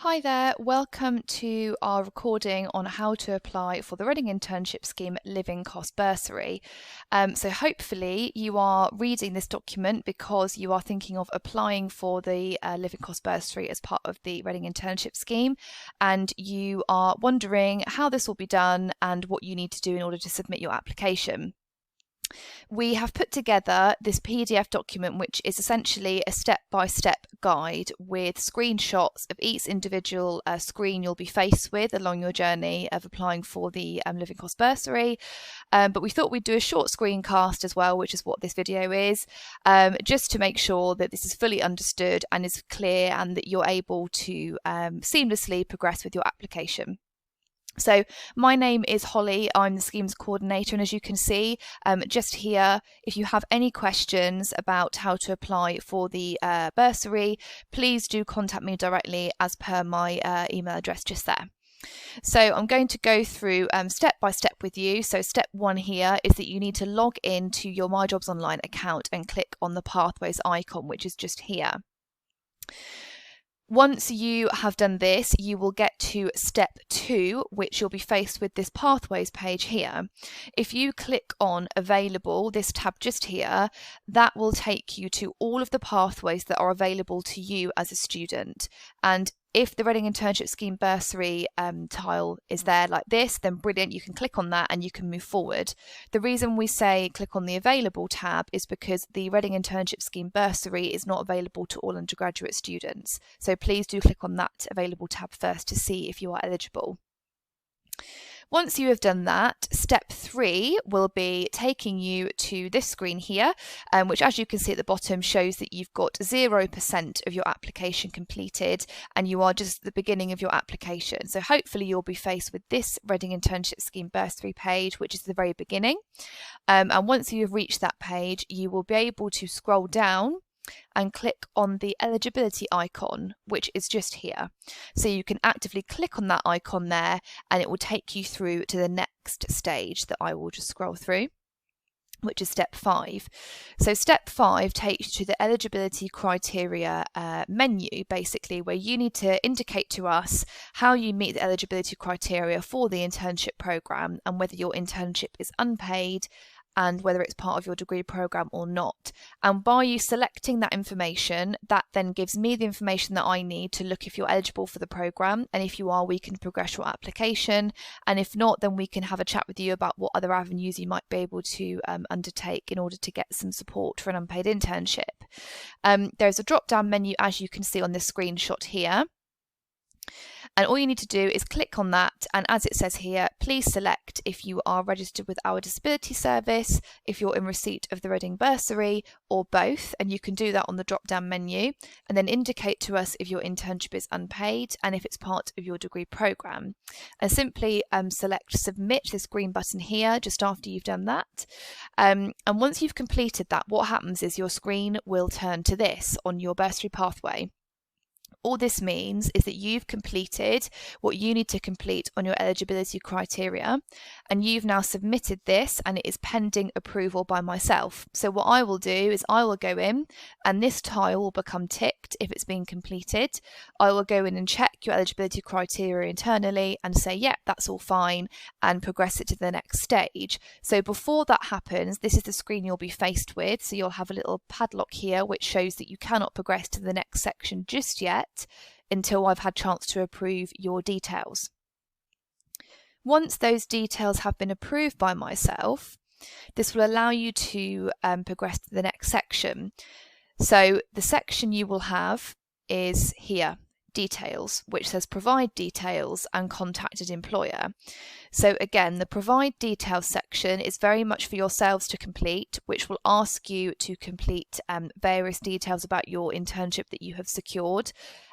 Hi there, welcome to our recording on how to apply for the Reading Internship Scheme Living Cost Bursary. So hopefully you are reading this document because you are thinking of applying for the Living Cost Bursary as part of the Reading Internship Scheme, and you are wondering how this will be done and what you need to do in order to submit your application. We have put together this PDF document, which is essentially a step-by-step guide with screenshots of each individual screen you'll be faced with along your journey of applying for the Living Cost Bursary. But we thought we'd do a short screencast as well, which is what this video is, just to make sure that this is fully understood and is clear and that you're able to seamlessly progress with your application. So my name is Holly, I'm the Schemes Coordinator, and as you can see just here, if you have any questions about how to apply for the bursary, please do contact me directly as per my email address just there. So I'm going to go through step by step with you. So step one here is that you need to log in to your My Jobs Online account and click on the Pathways icon, which is just here. Once you have done this, you will get to step 2, which you'll be faced with this Pathways page here. If you click on Available, this tab just here, that will take you to all of the pathways that are available to you as a student. And if the Reading Internship Scheme Bursary tile is there like this, then brilliant, you can click on that and you can move forward. The reason we say click on the Available tab is because the Reading Internship Scheme Bursary is not available to all undergraduate students. So please do click on that Available tab first to see if you are eligible. Once you have done that, step 3 will be taking you to this screen here, which as you can see at the bottom shows that you've got 0% of your application completed and you are just at the beginning of your application. So hopefully you'll be faced with this Reading Internship Scheme Bursary page, which is the very beginning. And once you have reached that page, you will be able to scroll down and click on the eligibility icon, which is just here. So you can actively click on that icon there and it will take you through to the next stage that I will just scroll through, which is step 5. So step 5 takes you to the eligibility criteria menu, basically, where you need to indicate to us how you meet the eligibility criteria for the internship program and whether your internship is unpaid and whether it's part of your degree program or not. And by you selecting that information, that then gives me the information that I need to look if you're eligible for the program, and if you are, we can progress your application, and if not, then we can have a chat with you about what other avenues you might be able to undertake in order to get some support for an unpaid internship. There's a drop-down menu, as you can see on this screenshot here. And all you need to do is click on that, and as it says here, please select if you are registered with our disability service, if you're in receipt of the Reading Bursary, or both, and you can do that on the drop-down menu, and then indicate to us if your internship is unpaid and if it's part of your degree program. And simply select Submit, this green button here, just after you've done that. And once you've completed that, what happens is your screen will turn to this on your bursary pathway. All this means is that you've completed what you need to complete on your eligibility criteria, and you've now submitted this and it is pending approval by myself. So what I will do is I will go in and this tile will become ticked if it's been completed. I will go in and check your eligibility criteria internally and say, yep, that's all fine, and progress it to the next stage. So before that happens, this is the screen you'll be faced with. So you'll have a little padlock here which shows that you cannot progress to the next section just yet until I've had a chance to approve your details. Once those details have been approved by myself, this will allow you to progress to the next section. So the section you will have is here, Details, which says Provide Details and Contacted Employer. So again, the Provide Details section is very much for yourselves to complete, which will ask you to complete various details about your internship that you have secured.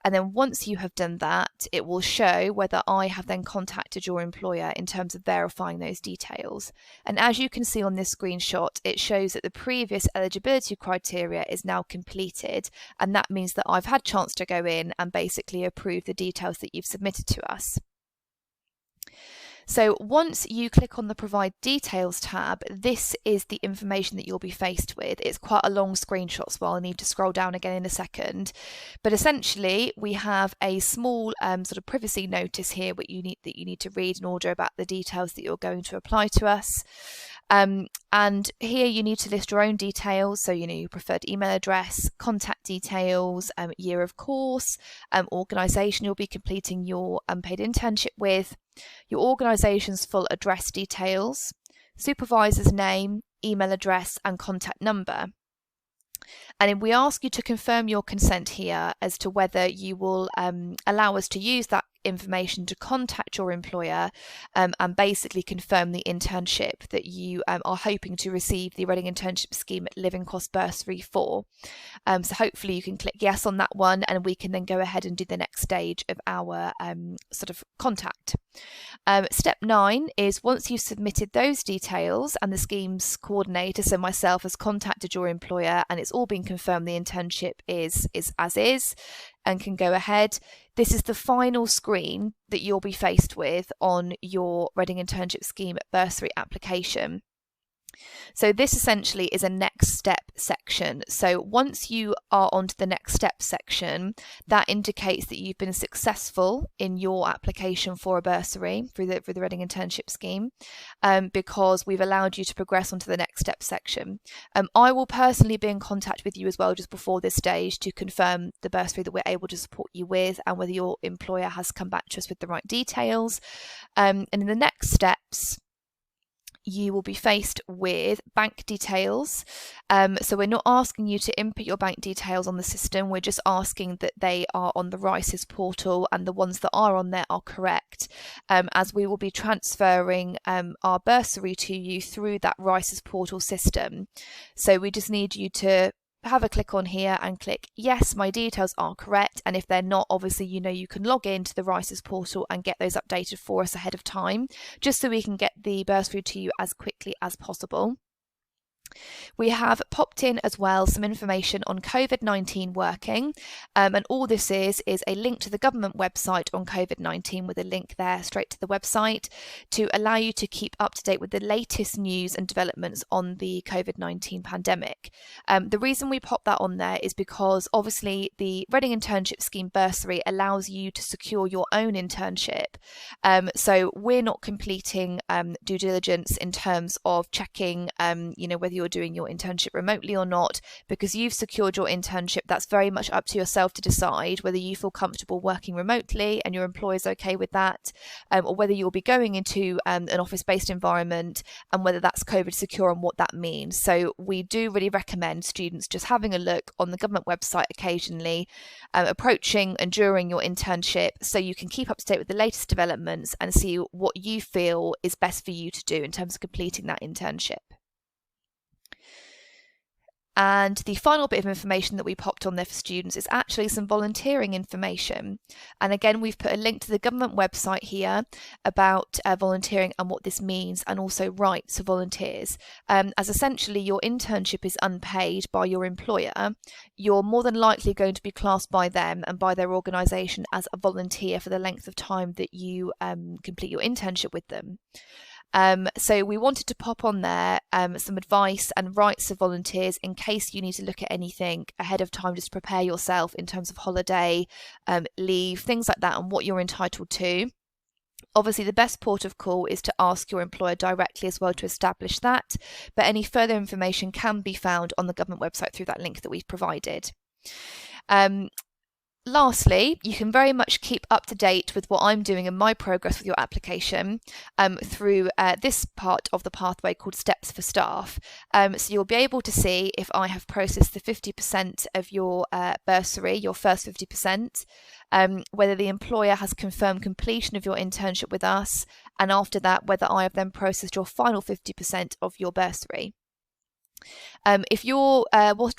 And then once you have done that, it will show whether I have then contacted your employer in terms of verifying those details. And as you can see on this screenshot, it shows that the previous eligibility criteria is now completed. And that means that I've had a chance to go in and basically approve the details that you've submitted to us. So once you click on the Provide Details tab, this is the information that you'll be faced with. It's quite a long screenshot, so I'll need to scroll down again in a second. But essentially, we have a small sort of privacy notice here that you need to read in order about the details that you're going to apply to us. And here you need to list your own details, so your preferred email address, contact details, year of course, organisation you'll be completing your unpaid internship with, your organisation's full address details, supervisor's name, email address and contact number. And we ask you to confirm your consent here as to whether you will allow us to use that information to contact your employer and basically confirm the internship that you are hoping to receive the Reading Internship Scheme Living Cost Bursary for. So hopefully you can click yes on that one, and we can then go ahead and do the next stage of our sort of contact. Step 9 is once you've submitted those details and the scheme's coordinator, so myself, has contacted your employer and it's all been confirmed the internship is as is and can go ahead, this is the final screen that you'll be faced with on your Reading Internship Scheme bursary application. So this essentially is a next step section. So once you are onto the next step section, that indicates that you've been successful in your application for a bursary through the Reading Internship Scheme, because we've allowed you to progress onto the next step section. I will personally be in contact with you as well just before this stage to confirm the bursary that we're able to support you with and whether your employer has come back to us with the right details. And in the next steps, you will be faced with bank details. So we're not asking you to input your bank details on the system, we're just asking that they are on the RIS portal and the ones that are on there are correct, as we will be transferring our bursary to you through that RIS portal system. So we just need you to have a click on here and click yes, my details are correct, and if they're not, obviously you can log into the RIS portal and get those updated for us ahead of time, just so we can get the bursary to you as quickly as possible. We have popped in as well some information on COVID-19 working, and all this is a link to the government website on COVID-19 with a link there straight to the website to allow you to keep up to date with the latest news and developments on the COVID-19 pandemic. The reason we pop that on there is because obviously the Reading Internship Scheme bursary allows you to secure your own internship, so we're not completing due diligence in terms of checking whether you're doing your internship remotely or not, because you've secured your internship. That's very much up to yourself to decide whether you feel comfortable working remotely and your employer's okay with that, or whether you'll be going into an office-based environment and whether that's COVID secure and what that means. So we do really recommend students just having a look on the government website occasionally, approaching and during your internship, so you can keep up to date with the latest developments and see what you feel is best for you to do in terms of completing that internship. And the final bit of information that we popped on there for students is actually some volunteering information. And again, we've put a link to the government website here about volunteering and what this means, and also rights of volunteers. As essentially your internship is unpaid by your employer, you're more than likely going to be classed by them and by their organisation as a volunteer for the length of time that you complete your internship with them. So we wanted to pop on there some advice and rights of volunteers in case you need to look at anything ahead of time, just to prepare yourself in terms of holiday, leave, things like that, and what you're entitled to. Obviously, the best port of call is to ask your employer directly as well to establish that, but any further information can be found on the government website through that link that we've provided. Lastly, you can very much keep up to date with what I'm doing in my progress with your application through this part of the pathway called Steps for Staff. So you'll be able to see if I have processed the 50% of your bursary, your first 50%, whether the employer has confirmed completion of your internship with us, and after that, whether I have then processed your final 50% of your bursary. If you're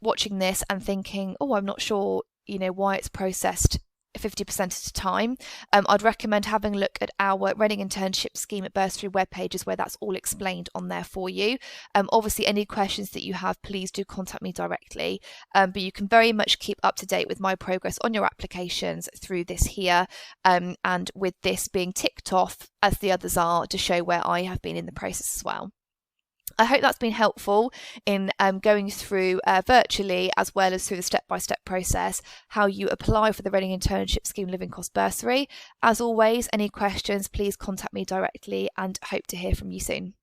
watching this and thinking, oh, I'm not sure why it's processed 50% at a time. I'd recommend having a look at our Reading Internship Scheme at Bursary web pages where that's all explained on there for you. Obviously, any questions that you have, please do contact me directly. But you can very much keep up to date with my progress on your applications through this here, and with this being ticked off as the others are to show where I have been in the process as well. I hope that's been helpful in going through virtually as well as through the step-by-step process how you apply for the Reading Internship Scheme Living Cost Bursary. As always, any questions, please contact me directly and hope to hear from you soon.